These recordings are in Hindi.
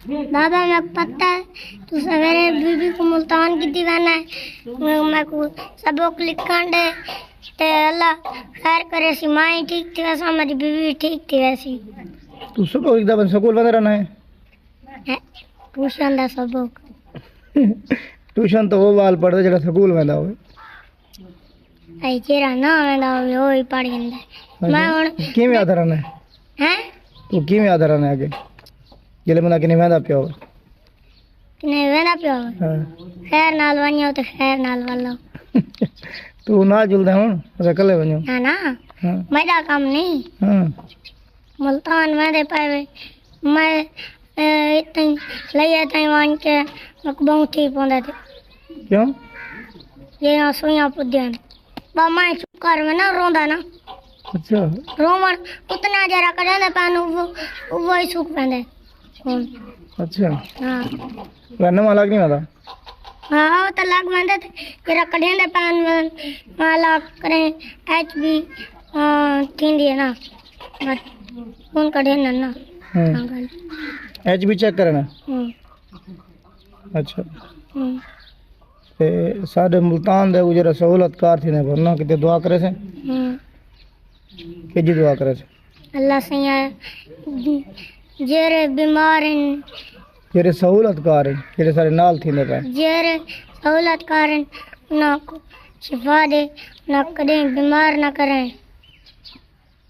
दादा मैं पता है तू सवेरे बीबी को मुल्तान की दीवाना है मैं को सबक लिखन दे ते अल्लाह खैर करे सी माई ठीक थी वैसा हमारी बीवी ठीक थी वैसी तू सुबह एकदम स्कूल बंद रहना है ट्यूशन दा सबक ट्यूशन तो वो वाल पढ़दे जेड़ा स्कूल वेंदा होवे आई जेरा ना वेंदा होवे ओ ही पढ़ गंदा मैं हुन किवें याद रहना हैं तू किवें याद रहना आगे जेले बंदा किने वेंदा पिया होवे किने वेंदा पिया होवे हां खैर नाल वणो ते खैर नाल वालो तू ना जुलदा हुन रकले वणो ना ना हां मेरा काम नहीं हां मुल्तान में दे पावे मैं इतनी लइया ताई वन के मकबों थी पोंदा थे क्यों ये ना सुइया पुद्यन बा मैं चुप कर में ना रोंदा ना अच्छा रोमन उतना जरा करे ना पान वो ही सुख पेंदे अच्छा हां वरना माला नहीं वादा हां तो लग वेंदे जरा कढे दे पान में माला करे एचबी थींदी है ना बस कौन कढे ना एच बी चेक करना अच्छा ते साडे मुल्तान दे जरा सहूलतकार थी ने भरना किते दुआ करे से के जी दुआ करे से अल्लाह सैया जेरे बीमार हैं जेरे सहूलतकार हैं जेरे सारे नाल थी ने पे जेरे सहूलतकार हैं ना को शिफा दे ना कदे बीमार ना करें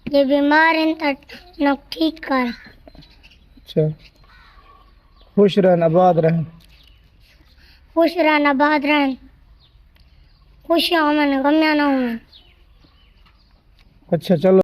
ये बीमार हैं तो ना ठीक कर अच्छा खुश रहन आबाद रहन खुश रहन आबाद रहन खुशियां मन गम्या ना हो अच्छा चलो